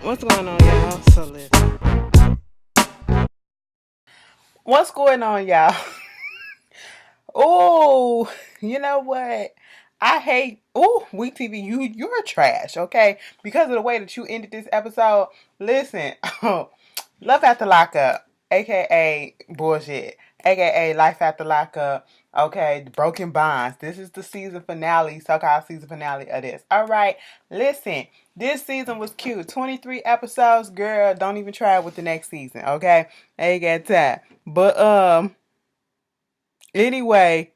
What's going on, y'all? So listen. What's going on, y'all? Oh, you know what? I hate. Oh, Week TV, you're trash. Okay, because of the way that you ended this episode. Listen, Love After Lockup, aka bullshit, aka Life After Lockup. Okay, the Broken Bonds. This is the season finale, so-called season finale of this. All right, listen. This season was cute. 23 episodes, girl. Don't even try it with the next season. Okay, ain't got time. But anyway,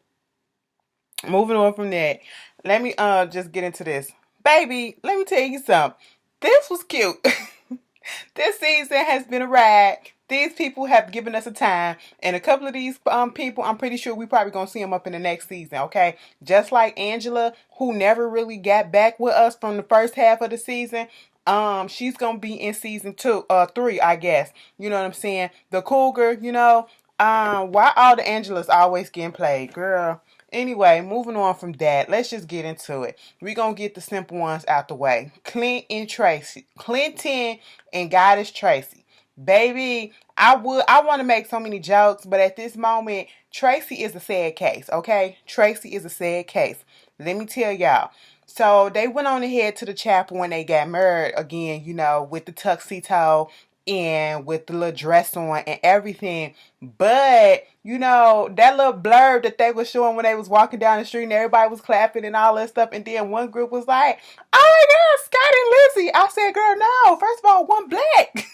moving on from that, let me just get into this. Baby, let me tell you something. This was cute. This season has been a ride. These people have given us a time, and a couple of these people, I'm pretty sure we probably gonna see them up in the next season. Okay, just like Angela, who never really got back with us from the first half of the season. She's gonna be in season 3, I guess. You know what I'm saying? The cougar, why all the Angelas always getting played, girl? Anyway, moving on from that, let's just get into it. We're gonna get the simple ones out the way. Clinton and Goddess Tracy. Baby, I want to make so many jokes, but at this moment, Tracy is a sad case, okay? Tracy is a sad case. Let me tell y'all. So they went on ahead to the chapel when they got married again, with the tuxedo and with the little dress on and everything. But, that little blurb that they were showing when they was walking down the street and everybody was clapping and all that stuff. And then one group was like, oh my God, Scott and Lizzie. I said, girl, no. First of all, one black.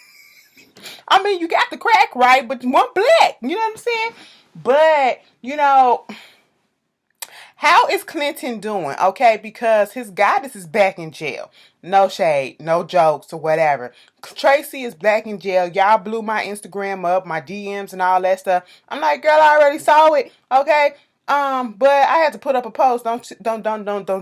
I mean, you got the crack right, but one black. You know what I'm saying? But, how is Clinton doing? Okay, because his goddess is back in jail. No shade, no jokes or whatever. Tracy is back in jail. Y'all blew my Instagram up, my DMs and all that stuff. I'm like, girl, I already saw it. Okay. But I had to put up a post. Don't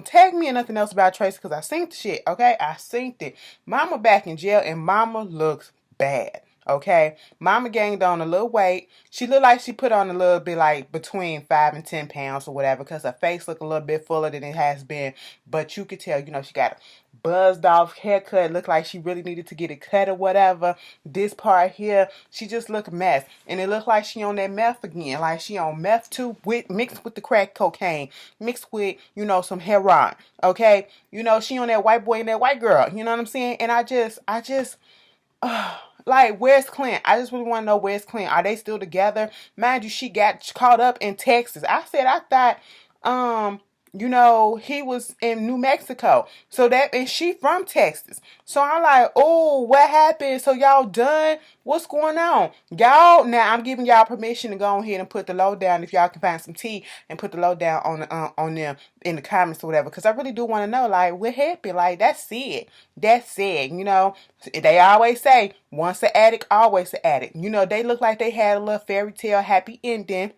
tag me or nothing else about Tracy because I synced the shit. Okay, I synced it. Mama back in jail and Mama looks bad. Okay, Mama gained on a little weight. She looked like she put on a little bit, like between 5 and 10 pounds or whatever, because her face looked a little bit fuller than it has been. But you could tell, she got a buzzed off haircut. Looked like she really needed to get it cut or whatever. This part here, she just looked a mess, and it looked like she on that meth again, like she on meth too, mixed with the crack cocaine, mixed with some heroin. Okay, she on that white boy and that white girl. You know what I'm saying? And I just. Like, where's Clint? I just really want to know where's Clint. Are they still together? Mind you, she got caught up in Texas. I thought, he was in New Mexico. And she from Texas. So I'm like, oh, what happened? So y'all done? What's going on? Y'all, now I'm giving y'all permission to go ahead and put the lowdown if y'all can find some tea and put the lowdown on them in the comments or whatever. Because I really do want to know, like, what happened? Like, that's it. That's it. They always say, once an addict, always an addict. They look like they had a little fairy tale happy ending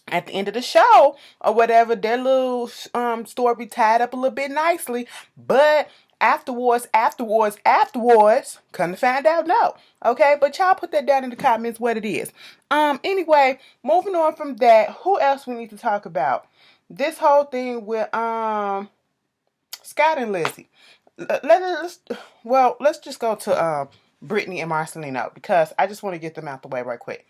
at the end of the show or whatever. Their little story tied up a little bit nicely, but afterwards, come to find out, no. Okay, but y'all put that down in the comments what it is. Anyway, moving on from that, who else we need to talk about? This whole thing with Scott and Lizzie. Let's just go to Brittany and Marcelino because I just want to get them out the way right quick.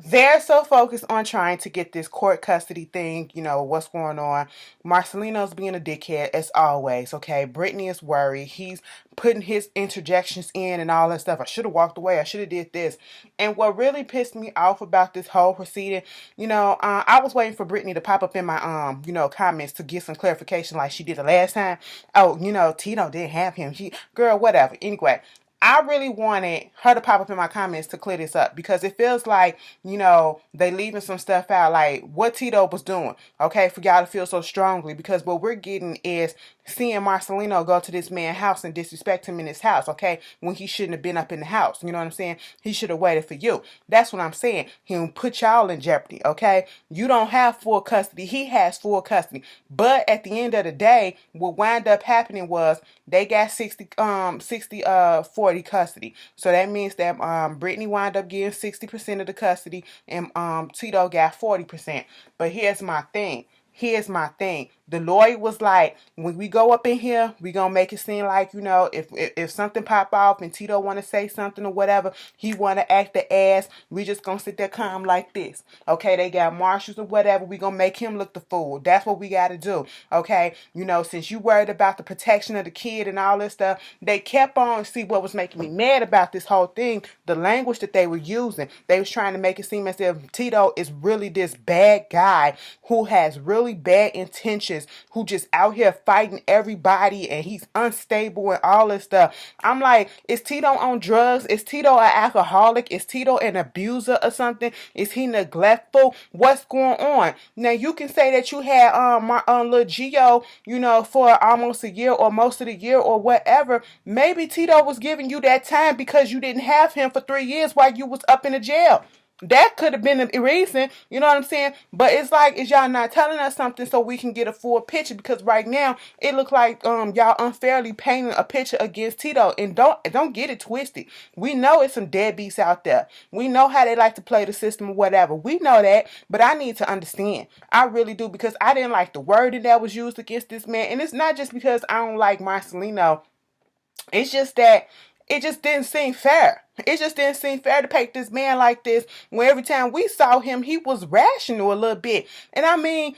They're so focused on trying to get this court custody thing, what's going on. Marcelino's being a dickhead as always, okay? Brittany is worried. He's putting his interjections in and all that stuff. I should have walked away. I should have did this. And what really pissed me off about this whole proceeding, I was waiting for Brittany to pop up in my, comments to get some clarification like she did the last time. Oh, Tito didn't have him. Girl, whatever. Anyway, I really wanted her to pop up in my comments to clear this up because it feels like, they leaving some stuff out, like what Tito was doing, okay, for y'all to feel so strongly, because what we're getting is seeing Marcelino go to this man's house and disrespect him in his house, okay, when he shouldn't have been up in the house, you know what I'm saying? He should have waited for you. That's what I'm saying. He put y'all in jeopardy, okay? You don't have full custody. He has full custody. But at the end of the day, what wound up happening was they got 40 custody. So that means that Brittany wound up getting 60% of the custody and Tito got 40%. But here's my thing. The lawyer was like, when we go up in here, we gonna make it seem like, if something pop off and Tito want to say something or whatever, he want to act the ass, we just gonna sit there calm like this. Okay, they got marshals or whatever, we gonna make him look the fool. That's what we gotta do. Okay, since you worried about the protection of the kid and all this stuff, they kept on. See, what was making me mad about this whole thing, the language that they were using. They was trying to make it seem as if Tito is really this bad guy who has really bad intentions, who just out here fighting everybody, and he's unstable and all this stuff. I'm like, is Tito on drugs? Is Tito an alcoholic? Is Tito an abuser or something? Is he neglectful? What's going on? Now you can say that you had little Gio, for almost a year or most of the year or whatever. Maybe Tito was giving you that time because you didn't have him for 3 years while you was up in the jail. That could have been the reason, you know what I'm saying? But it's like, is y'all not telling us something so we can get a full picture? Because right now, it looks like y'all unfairly painting a picture against Tito. And don't get it twisted. We know it's some deadbeats out there. We know how they like to play the system or whatever. We know that, but I need to understand. I really do, because I didn't like the wording that was used against this man. And it's not just because I don't like Marcelino. It's just that it just didn't seem fair. It just didn't seem fair to paint this man like this when every time we saw him, he was rational a little bit. And I mean,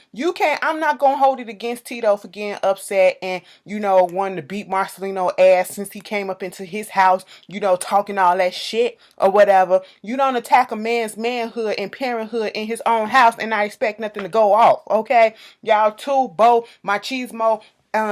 I'm not going to hold it against Tito for getting upset and, wanting to beat Marcelino ass since he came up into his house, talking all that shit or whatever. You don't attack a man's manhood and parenthood in his own house and not expect nothing to go off, okay? Y'all too, both machismo,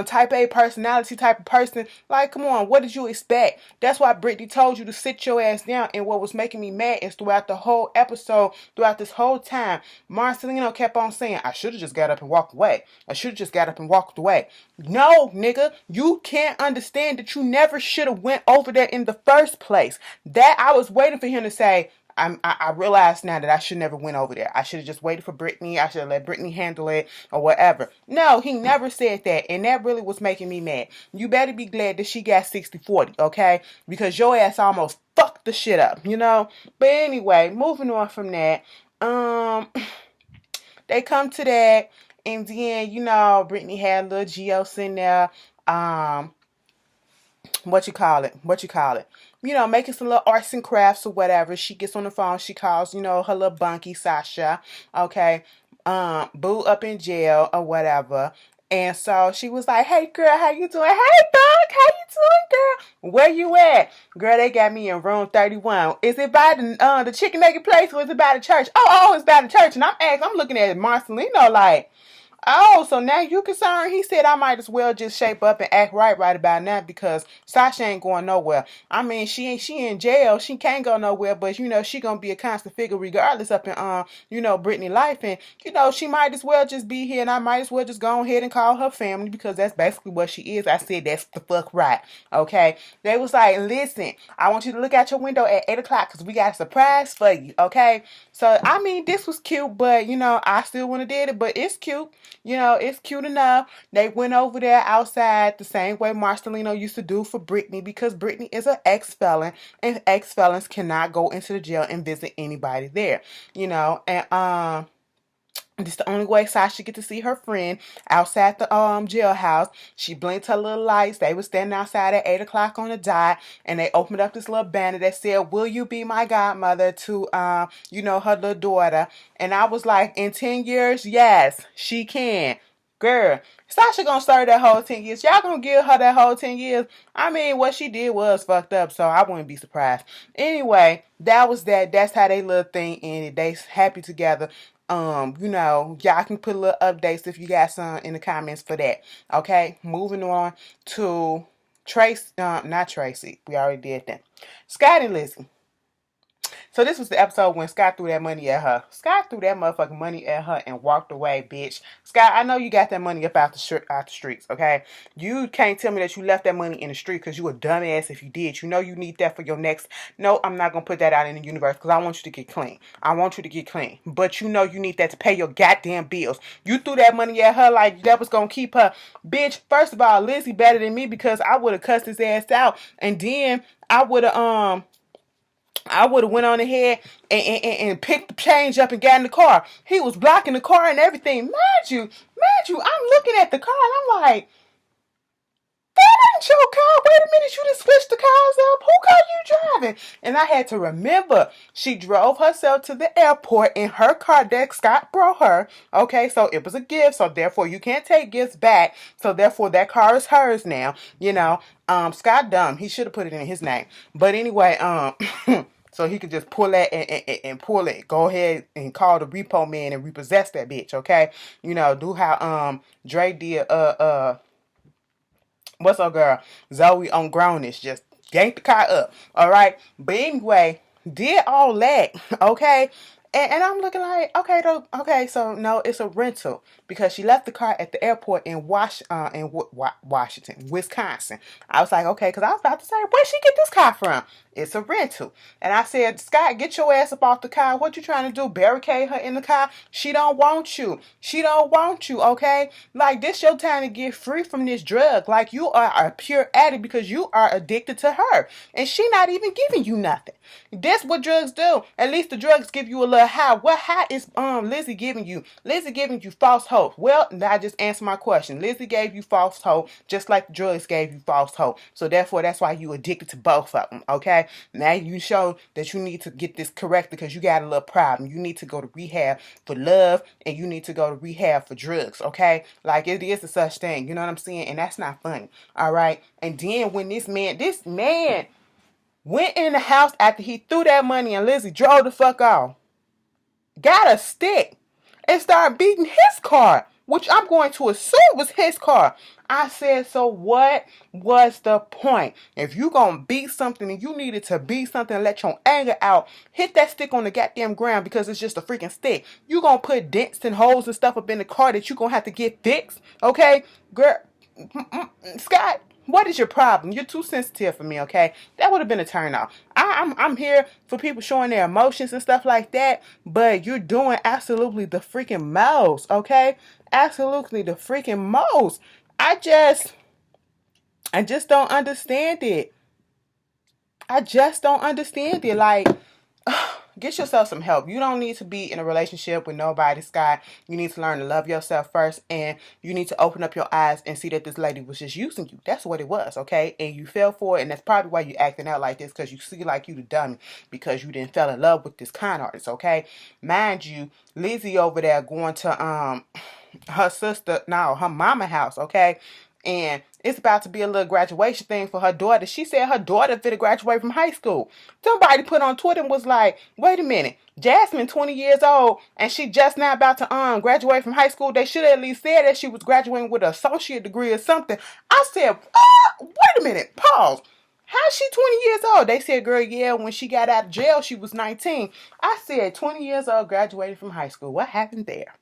type A personality type of person. Like, come on, what did you expect? That's why Brittany told you to sit your ass down. And what was making me mad is throughout the whole episode, throughout this whole time, Marcelino kept on saying, I should have just got up and walked away. I should have just got up and walked away. No, nigga, you can't understand that you never should have went over there in the first place. That I was waiting for him to say, I realize now that I should never went over there. I should have just waited for Brittany. I should have let Brittany handle it or whatever. No, he never said that. And that really was making me mad. You better be glad that she got 60-40, okay? Because your ass almost fucked the shit up, But anyway, moving on from that. They come to that. And then, Brittany had little Gio sitting there. What you call it? Making some little arts and crafts or whatever. She gets on the phone. She calls, her little bunkie, Sasha. Okay. Boo up in jail or whatever. And so she was like, hey, girl, how you doing? Hey, Buck, how you doing, girl? Where you at? Girl, they got me in room 31. Is it by the chicken nugget place or is it by the church? Oh, it's by the church. And I'm looking at Marcelino like, oh, so now you concerned? He said I might as well just shape up and act right about now because Sasha ain't going nowhere. I mean, she in jail. She can't go nowhere, but she gonna be a constant figure regardless up in Brittany life, and she might as well just be here, and I might as well just go ahead and call her family because that's basically what she is. I said that's the fuck right. Okay, they was like, listen, I want you to look out your window at 8 o'clock because we got a surprise for you. Okay, so I mean this was cute, but I still wouldn't have did it, but it's cute. It's cute enough. They went over there outside the same way Marcelino used to do for Brittany because Brittany is an ex-felon and ex-felons cannot go into the jail and visit anybody there, and this is the only way Sasha get to see her friend outside the jailhouse. She blinked her little lights. They were standing outside at 8 o'clock on the dot, and they opened up this little banner that said, will you be my godmother to her little daughter? And I was like, in 10 years, yes, she can. Girl, Sasha gonna serve that whole 10 years. Y'all gonna give her that whole 10 years? I mean, what she did was fucked up, so I wouldn't be surprised. Anyway, that was that. That's how they little thing ended. They happy together. Y'all can put a little updates if you got some in the comments for that. Okay, moving on to Tracy. Not Tracy. We already did that. Scott and Lizzie. So this was the episode when Scott threw that money at her. Scott threw that motherfucking money at her and walked away, bitch. Scott, I know you got that money up out the streets, okay? You can't tell me that you left that money in the street because you a dumbass if you did. You know you need that for your next... No, I'm not going to put that out in the universe because I want you to get clean. I want you to get clean. But you know you need that to pay your goddamn bills. You threw that money at her like that was going to keep her... Bitch, first of all, Lizzie better than me because I would have cussed his ass out. And then I would have... I would have went on ahead and picked the change up and got in the car. He was blocking the car and everything. Mind you, I'm looking at the car and I'm like, that ain't your car. Wait a minute, you just switched the cars up. Who car you driving? And I had to remember she drove herself to the airport in her car that Scott brought her. Okay, so it was a gift, so therefore you can't take gifts back. So therefore that car is hers now. You know, Scott dumb. He should have put it in his name. But anyway, so he could just pull that and pull it. Go ahead and call the repo man and repossess that bitch, okay? You know, do how Dre did what's up, girl? Zoe on Grownish. Just yank the car up. Alright? But anyway, did all that, okay? And I'm looking like, okay, so no, it's a rental because she left the car at the airport in Washington, Wisconsin. I was like, okay, because I was about to say, where'd she get this car from? It's a rental. And I said, Scott, get your ass up off the car. What you trying to do? Barricade her in the car? She don't want you. She don't want you, okay? Like, this your time to get free from this drug. Like, you are a pure addict because you are addicted to her. And she not even giving you nothing. That's what drugs do. At least the drugs give you a little high. What high is Lizzie giving you? Lizzie giving you false hope. Well, I just answered my question. Lizzie gave you false hope just like the drugs gave you false hope. So therefore, that's why you addicted to both of them, okay? Now you show that you need to get this corrected because you got a little problem. You need to go to rehab for love and you need to go to rehab for drugs, okay? Like, it is a such thing, you know what I'm saying? And that's not funny, all right? And then when this man went in the house after he threw that money and Lizzie drove the fuck off, got a stick, and started beating his car, which I'm going to assume was his car. I said, so what was the point? If you gonna beat something and you needed to beat something and let your anger out, hit that stick on the goddamn ground because it's just a freaking stick. You gonna put dents and holes and stuff up in the car that you gonna have to get fixed, okay? Girl, Scott, what is your problem? You're too sensitive for me, okay? That would have been a turn off. I'm here for people showing their emotions and stuff like that, but you're doing absolutely the freaking most, okay? Absolutely the freaking most. I just don't understand it. I just don't understand it. Like, get yourself some help. You don't need to be in a relationship with nobody, Scott. You need to learn to love yourself first, and you need to open up your eyes and see that this lady was just using you. That's what it was, okay? And you fell for it, and that's probably why you acting out like this, because you see like you the dummy, because you didn't fell in love with this con artist, okay? Mind you, Lizzie over there going to her mama house, okay? And it's about to be a little graduation thing for her daughter. She said her daughter fit to graduate from high school. Somebody put on Twitter and was like, wait a minute, Jasmine 20 years old and she just now about to graduate from high school. They should have at least said that she was graduating with an associate degree or something. I said, wait a minute, pause. How's she 20 years old? They said, girl, yeah, when she got out of jail, she was 19. I said, 20 years old, graduated from high school. What happened there?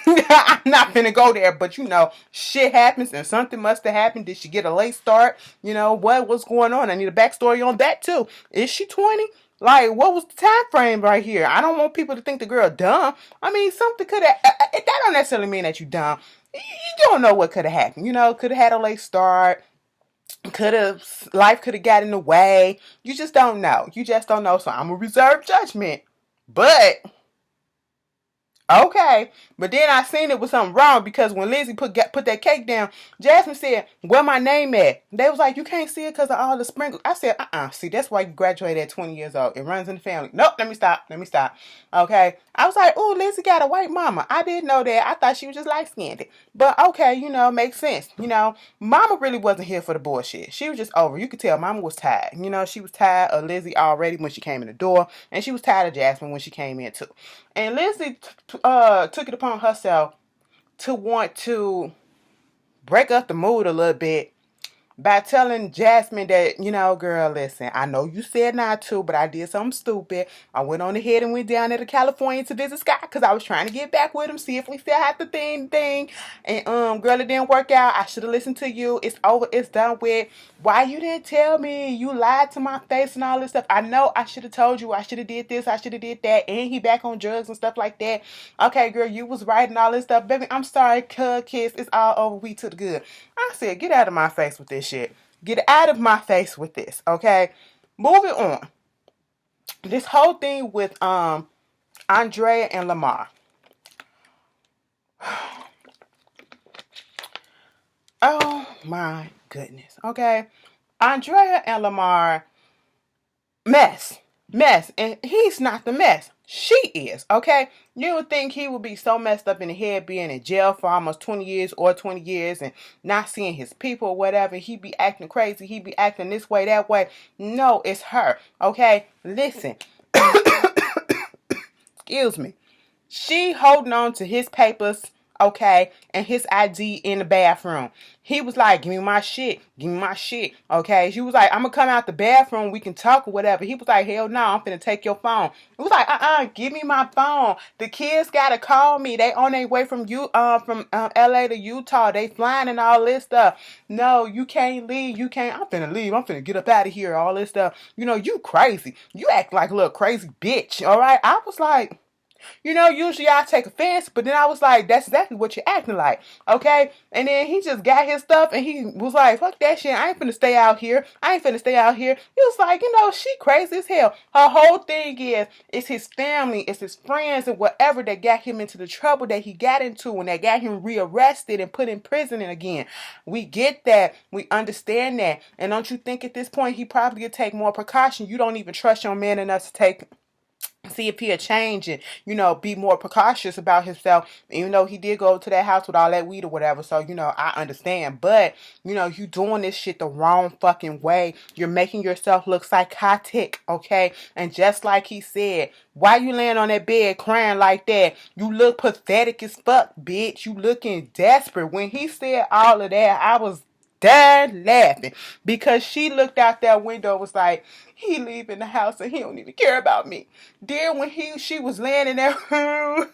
I'm not finna go there, but you know, shit happens and something must have happened. Did she get a late start? You know, what's going on? I need a backstory on that too. Is she 20? Like, what was the time frame right here? I don't want people to think the girl dumb. I mean, something could have, that don't necessarily mean that you dumb. You don't know what could have happened. You know, could have had a late start. Life could have got in the way. You just don't know. You just don't know. So I'm going to reserve judgment. But okay, but then I seen it was something wrong because when Lizzie put that cake down, Jasmine said, where my name at? They was like, you can't see it because of all the sprinkles. I said, see, that's why you graduated at 20 years old. It runs in the family. Nope, let me stop. Okay, I was like, oh, Lizzie got a white mama. I didn't know that. I thought she was just light-skinned. But okay, you know, makes sense. You know, mama really wasn't here for the bullshit. She was just over. You could tell mama was tired. You know, she was tired of Lizzie already when she came in the door, and she was tired of Jasmine when she came in too. And Lizzie took it upon herself to want to break up the mood a little bit by telling Jasmine that, you know, girl, listen, I know you said not to, but I did something stupid. I went on ahead and went down there to California to visit Scott because I was trying to get back with him, see if we still had the thing. And girl, it didn't work out. I should have listened to you. It's over. It's done with. Why you didn't tell me? You lied to my face and all this stuff. I know I should have told you. I should have did this. I should have did that. And he back on drugs and stuff like that. Okay, girl, you was right and all this stuff. Baby, I'm sorry. Kiss. It's all over. We to the good. I said, get out of my face with this shit. Get out of my face with this, okay? Moving on. This whole thing with Andrea and Lamar. Oh my goodness. Okay. Andrea and Lamar, mess. Mess. And he's not the mess. She is. Okay. You would think he would be so messed up in the head being in jail for almost 20 years or 20 years and not seeing his people or whatever. He'd be acting crazy. He'd be acting this way, that way. No, it's her. Okay. Listen. Excuse me. She holding on to his papers, okay, and his ID in the bathroom. He was like, give me my shit. Give me my shit. Okay. She was like, I'm gonna come out the bathroom, we can talk or whatever. He was like, hell no, I'm finna take your phone. It was like, give me my phone. The kids gotta call me. They on their way from LA to Utah. They flying and all this stuff. No, you can't leave. You can't. I'm finna leave. I'm finna get up out of here. All this stuff. You know, you crazy. You act like a little crazy bitch. All right. I was like, usually I take offense, but then I was like, that's exactly what you're acting like, okay? And then he just got his stuff, and he was like, fuck that shit, I ain't finna stay out here. I ain't finna stay out here. He was like, she crazy as hell. Her whole thing is, it's his family, it's his friends, and whatever that got him into the trouble that he got into, and that got him rearrested and put in prison again. We get that. We understand that. And don't you think at this point, he probably could take more precaution? You don't even trust your man enough to see if he'll change and, be more precautious about himself, even though he did go to that house with all that weed or whatever. So, I understand. But, you doing this shit the wrong fucking way. You're making yourself look psychotic, okay? And just like he said, why you laying on that bed crying like that? You look pathetic as fuck, bitch. You looking desperate. When he said all of that, I was died laughing because she looked out that window and was like, he leaving the house and he don't even care about me. Then when she was laying in that room,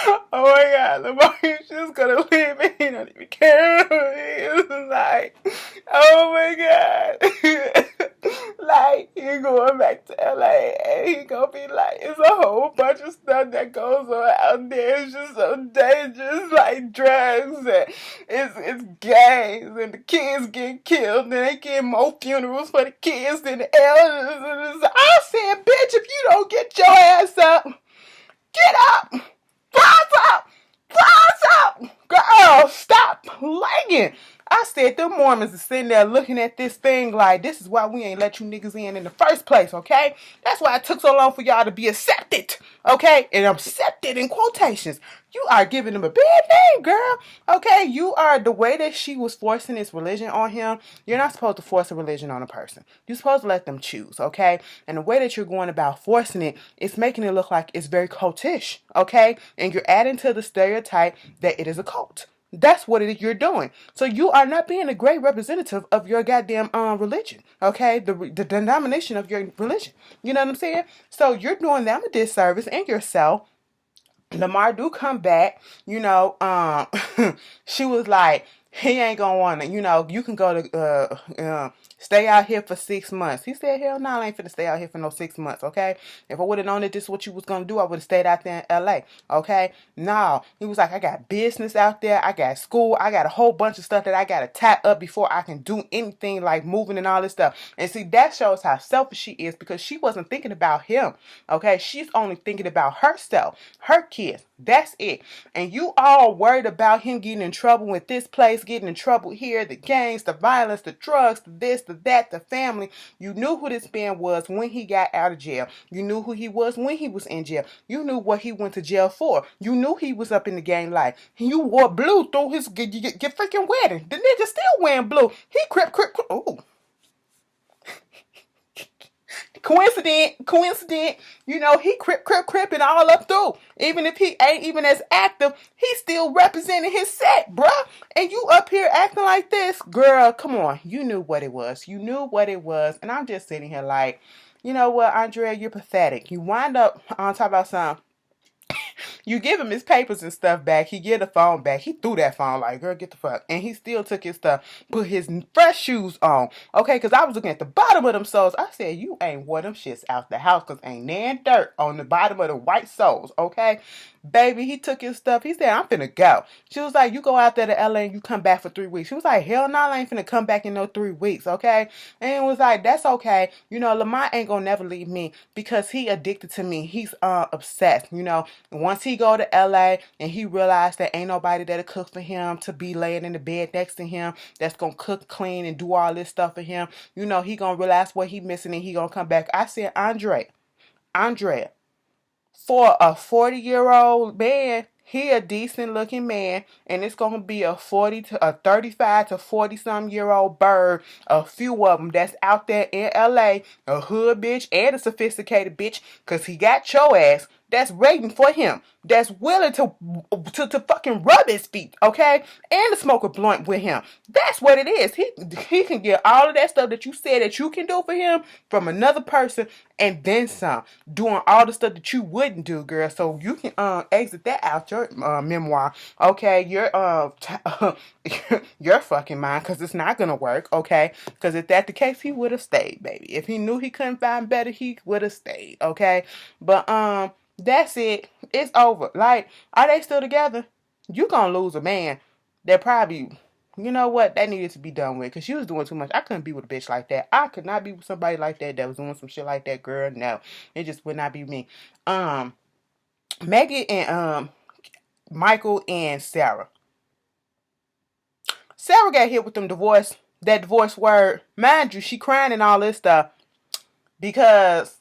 oh my God, Lamar, he's just gonna leave and he don't even care. It was like, oh my God. Like, he going back to LA and he gonna be like, it's a whole bunch of stuff that goes on out there. It's just so dangerous, like drugs and it's gangs and the kids get killed and they get more funerals for the kids than the elders. I said, bitch, if you don't get your ass up, get up! Rise up! Rise up! Girl, stop playing. I said, them Mormons are sitting there looking at this thing like, this is why we ain't let you niggas in the first place, okay? That's why it took so long for y'all to be accepted, okay? And accepted in quotations. You are giving them a bad name, girl. Okay, you are, the way that she was forcing this religion on him, you're not supposed to force a religion on a person. You're supposed to let them choose, okay? And the way that you're going about forcing it, it's making it look like it's very cultish, okay? And you're adding to the stereotype that it is a cult. That's what it is you're doing. So you are not being a great representative of your goddamn religion, okay? The denomination of your religion. You know what I'm saying? So you're doing them a disservice and yourself. Lamar do come back, she was like, he ain't gonna want to, you can go to, stay out here for 6 months. He said, hell no, I ain't finna stay out here for no 6 months, okay? If I would have known that this is what you was gonna do, I would have stayed out there in LA, okay? No, he was like, I got business out there, I got school, I got a whole bunch of stuff that I gotta tie up before I can do anything like moving and all this stuff. And see, that shows how selfish she is because she wasn't thinking about him, okay? She's only thinking about herself, her kids. That's it. And you all worried about him getting in trouble with this place, getting in trouble here, the gangs, the violence, the drugs, the this, the that, the family. You knew who this man was when he got out of jail. You knew who he was when he was in jail. You knew what he went to jail for. You knew he was up in the gang life. You wore blue through his get freaking wedding. The nigga still wearing blue. He crip. Ooh. Coincident, he cripping all up through. Even if he ain't even as active, he's still representing his set, bruh. And you up here acting like this, girl, come on. You knew what it was. And I'm just sitting here like, you know what, Andrea, you're pathetic. You wind up on top about something. You give him his papers and stuff back. He get the phone back. He threw that phone like, girl, get the fuck. And he still took his stuff, put his fresh shoes on. Okay, because I was looking at the bottom of them soles. I said, you ain't wore them shits out the house because ain't nan dirt on the bottom of the white soles. Okay, Baby, he took his stuff. He said, I'm finna go. She was like, you go out there to LA and you come back for 3 weeks. She was like, hell no, I ain't finna come back in no 3 weeks, okay? And it was like, that's okay. You know, Lamont ain't gonna never leave me because he addicted to me. He's obsessed, you know. Once he go to LA and he realized that ain't nobody that'll cook for him, to be laying in the bed next to him, that's gonna cook, clean, and do all this stuff for him, you know, he gonna realize what he missing and he gonna come back. I said, Andrea, for a 40-year-old man, he a decent looking man, and it's gonna be a 35 to 40 some year old bird, a few of them that's out there in LA, a hood bitch and a sophisticated bitch, cause he got your ass, that's waiting for him, that's willing to fucking rub his feet, okay, and to smoke a blunt with him. That's what it is. He can get all of that stuff that you said that you can do for him from another person, and then some, doing all the stuff that you wouldn't do, girl. So you can exit that out your memoir, okay? Your fucking mind, because it's not gonna work, okay? Because if that's the case, he would have stayed, baby. If he knew he couldn't find better, he would have stayed, okay? But that's it. It's over. Like, are they still together? You gonna lose a man that probably, you know what, that needed to be done with, because she was doing too much. I couldn't be with a bitch like that. I could not be with somebody like that was doing some shit like that, girl. No, it just would not be me. Megan and Michael and Sarah. Sarah got hit with that divorce word. Mind you, she crying and all this stuff because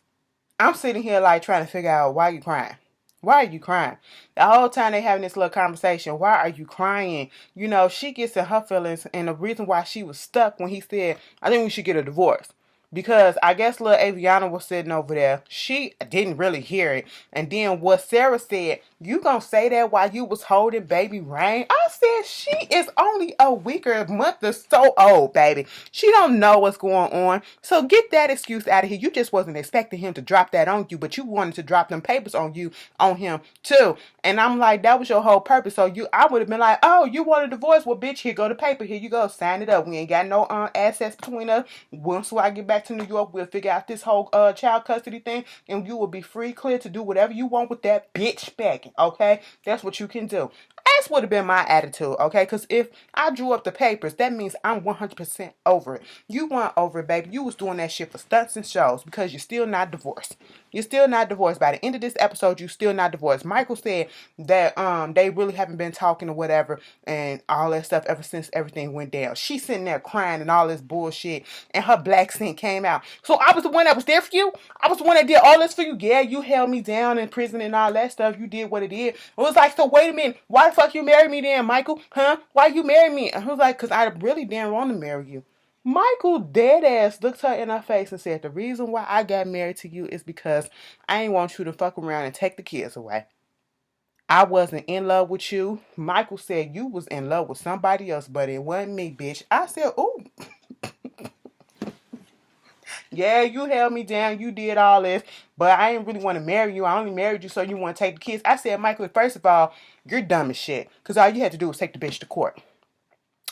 I'm sitting here like trying to figure out why you crying. Why are you crying? The whole time they having this little conversation, why are you crying? You know, she gets in her feelings, and the reason why she was stuck when he said, I think we should get a divorce. Because I guess little Aviana was sitting over there. She didn't really hear it. And then what Sarah said, you gonna say that while you was holding baby Rain? I said, she is only a week or a month or so old, baby. She don't know what's going on. So get that excuse out of here. You just wasn't expecting him to drop that on you, but you wanted to drop them papers on him too. And I'm like, that was your whole purpose. So I would have been like, oh, you want a divorce? Well, bitch, here go the paper. Here you go. Sign it up. We ain't got no assets between us. Once I get back to New York, we'll figure out this whole child custody thing, and you will be free, clear to do whatever you want with that bitch back. Okay? That's what you can do. That would have been my attitude, okay? Because if I drew up the papers, that means I'm 100% over it. You weren't over it, baby. You was doing that shit for stunts and shows because you're still not divorced. You're still not divorced. By the end of this episode, you're still not divorced. Michael said that they really haven't been talking or whatever and all that stuff ever since everything went down. She's sitting there crying and all this bullshit, and her black scent came out. So I was the one that was there for you? I was the one that did all this for you? Yeah, you held me down in prison and all that stuff. You did what it did. It was like, so wait a minute. Why the fuck you married me then, Michael? Huh? Why you married me? I was like, because I really didn't want to marry you. Michael dead ass looked her in her face and said, the reason why I got married to you is because I ain't want you to fuck around and take the kids away. I wasn't in love with you. Michael said you was in love with somebody else, but it wasn't me, bitch. I said, ooh. Yeah, you held me down. You did all this, but I didn't really want to marry you. I only married you so you want to take the kids. I said, Michael, first of all, you're dumb as shit, because all you had to do was take the bitch to court.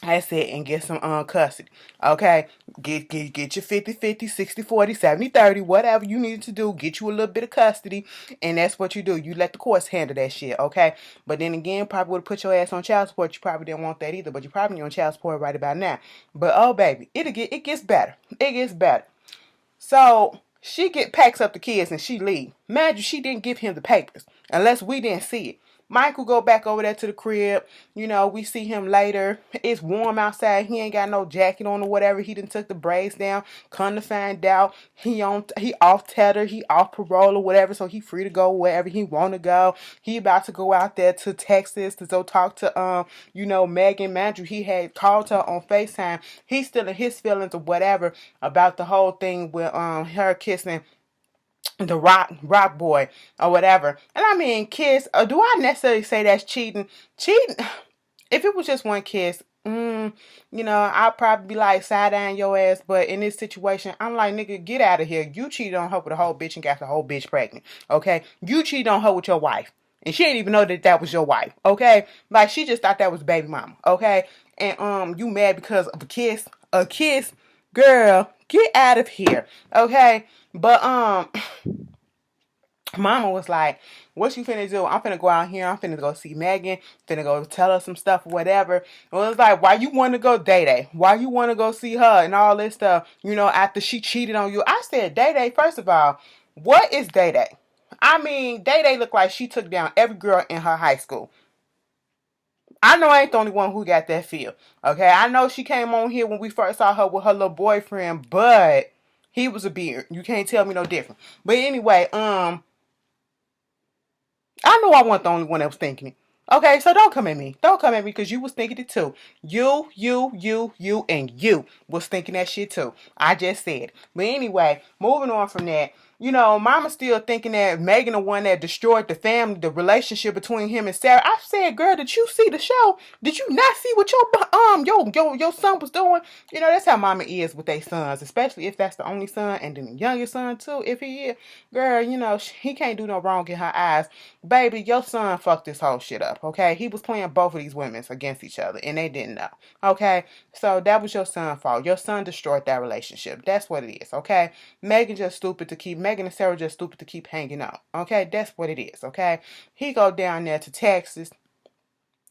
I said, and get some custody. Okay? Get your 50-50, 60-40, 70-30, whatever you needed to do. Get you a little bit of custody. And that's what you do. You let the courts handle that shit, okay? But then again, probably would have put your ass on child support. You probably didn't want that either. But you probably on child support right about now. But oh baby, it gets better. It gets better. So she packs up the kids and she leave. Imagine she didn't give him the papers unless we didn't see it. Michael go back over there to the crib. You know, we see him later. It's warm outside. He ain't got no jacket on or whatever. He done took the braids down. Come to find out, he off tether. He off parole or whatever. So he free to go wherever he want to go. He about to go out there to Texas to go talk to Megan Mandrew. He had called her on FaceTime. He's still in his feelings or whatever about the whole thing with her kissing the rock boy or whatever. And I mean, kiss, do I necessarily say that's cheating? Cheating, if it was just one kiss, I'd probably be like, side down your ass. But in this situation, I'm like, nigga, get out of here. You cheated on her with a whole bitch and got the whole bitch pregnant, okay? You cheated on her with your wife, and she didn't even know that was your wife, okay? Like, she just thought that was baby mama, okay? And you mad because of a kiss? A kiss? Girl, get out of here, okay? But Mama was like, what you finna do? I'm finna go out here. I'm finna go see Megan. Finna go tell her some stuff or whatever. It was like, why you want to go Day-Day? Why you want to go see her and all this stuff, after she cheated on you? I said, Day-Day, first of all, what is Day-Day? I mean, Day-Day looked like she took down every girl in her high school. I know I ain't the only one who got that feel. Okay, I know she came on here when we first saw her with her little boyfriend, but he was a beard. You can't tell me no different. But anyway, I know I wasn't the only one that was thinking it. Okay, so don't come at me. Don't come at me because you was thinking it too. And you was thinking that shit too. I just said. But anyway, moving on from that. Mama still thinking that Megan the one that destroyed the family, the relationship between him and Sarah. I said, girl, did you see the show? Did you not see what your son was doing? That's how mama is with their sons, especially if that's the only son and then the youngest son too. If he is, girl, he can't do no wrong in her eyes. Baby, your son fucked this whole shit up, okay? He was playing both of these women against each other, and they didn't know, okay? So that was your son's fault. Your son destroyed that relationship. That's what it is, okay? Megan and Sarah just stupid to keep hanging out, okay? That's what it is, okay? He go down there to Texas.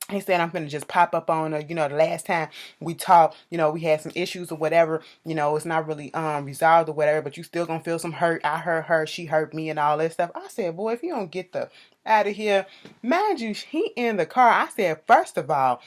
He said, I'm going to just pop up on her. The last time we talked, we had some issues or whatever. It's not really resolved or whatever, but you still going to feel some hurt. I hurt her. She hurt me and all that stuff. I said, boy, if you don't get the out of here. Mind you, he in the car. I said, first of all,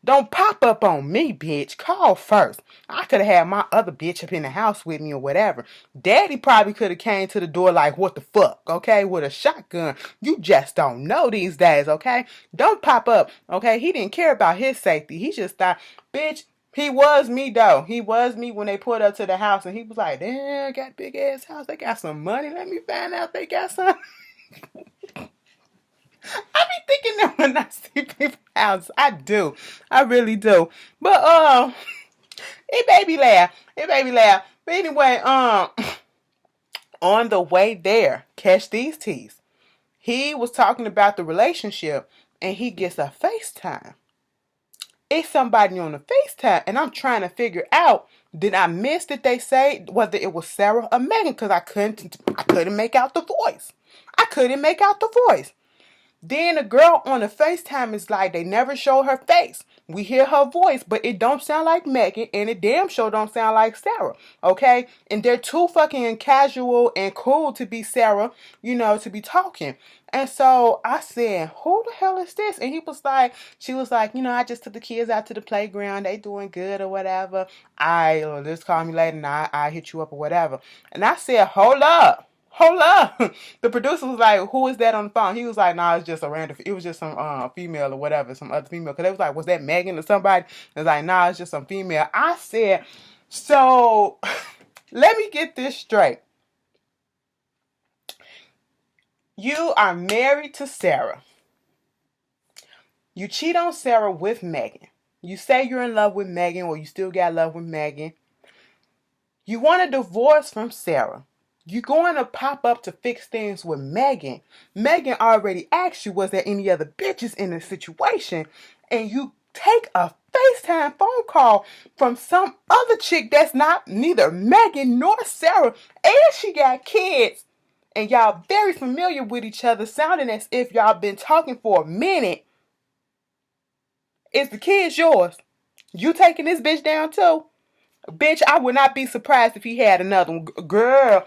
don't pop up on me, bitch. Call first. I could have had my other bitch up in the house with me or whatever. Daddy probably could have came to the door like, what the fuck, okay, with a shotgun. You just don't know these days, okay? Don't pop up, okay? He didn't care about his safety. He just thought, bitch, he was me, though. He was me when they pulled up to the house, and he was like, damn, got big ass house. They got some money. Let me find out they got some. I be thinking that when I see people's houses. I do. I really do. But it made me laugh. But anyway, on the way there, catch these teas. He was talking about the relationship and he gets a FaceTime. It's somebody on the FaceTime and I'm trying to figure out, did I miss that they say whether it was Sarah or Megan? Because I couldn't make out the voice. Then the girl on the FaceTime is like, they never show her face. We hear her voice, but it don't sound like Megan, and it damn sure don't sound like Sarah, okay? And they're too fucking casual and cool to be Sarah, to be talking. And so I said, who the hell is this? And she was like, I just took the kids out to the playground. They doing good or whatever. Just call me later and I hit you up or whatever. And I said, hold up. The producer was like, who is that on the phone? He was like, nah, it's just a random, it was just some female or whatever, some other female. Because they was like, was that Megan or somebody? It was like, nah, it's just some female. I said, so let me get this straight. You are married to Sarah. You cheat on Sarah with Megan. You say you're in love with Megan, or you still got love with Megan. You want a divorce from Sarah. You're going to pop up to fix things with Megan. Megan already asked you, was there any other bitches in the situation? And you take a FaceTime phone call from some other chick that's not neither Megan nor Sarah. And she got kids. And y'all very familiar with each other, sounding as if y'all been talking for a minute. Is the kids yours? You taking this bitch down too? Bitch, I would not be surprised if he had another one. Girl.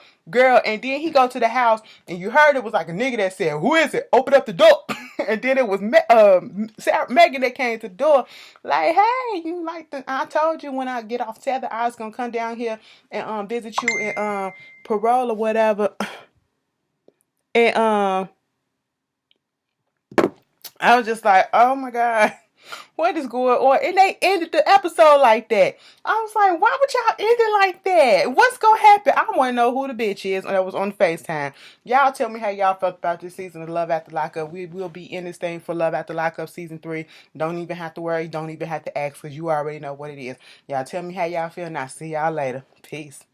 And then he go to the house and you heard it was like a nigga that said, who is it? Open up the door. And then it was Megan that came to the door. Like, hey, I told you when I get off tether, I was going to come down here and visit you in parole or whatever. And I was just like, oh my God. What is going on? And they ended the episode like that. I was like, why would y'all end it like that? What's going to happen? I want to know who the bitch is that was on FaceTime. Y'all tell me how y'all felt about this season of Love After Lockup. We will be in this thing for Love After Lockup season 3. Don't even have to worry. Don't even have to ask because you already know what it is. Y'all tell me how y'all feel and I'll see y'all later. Peace.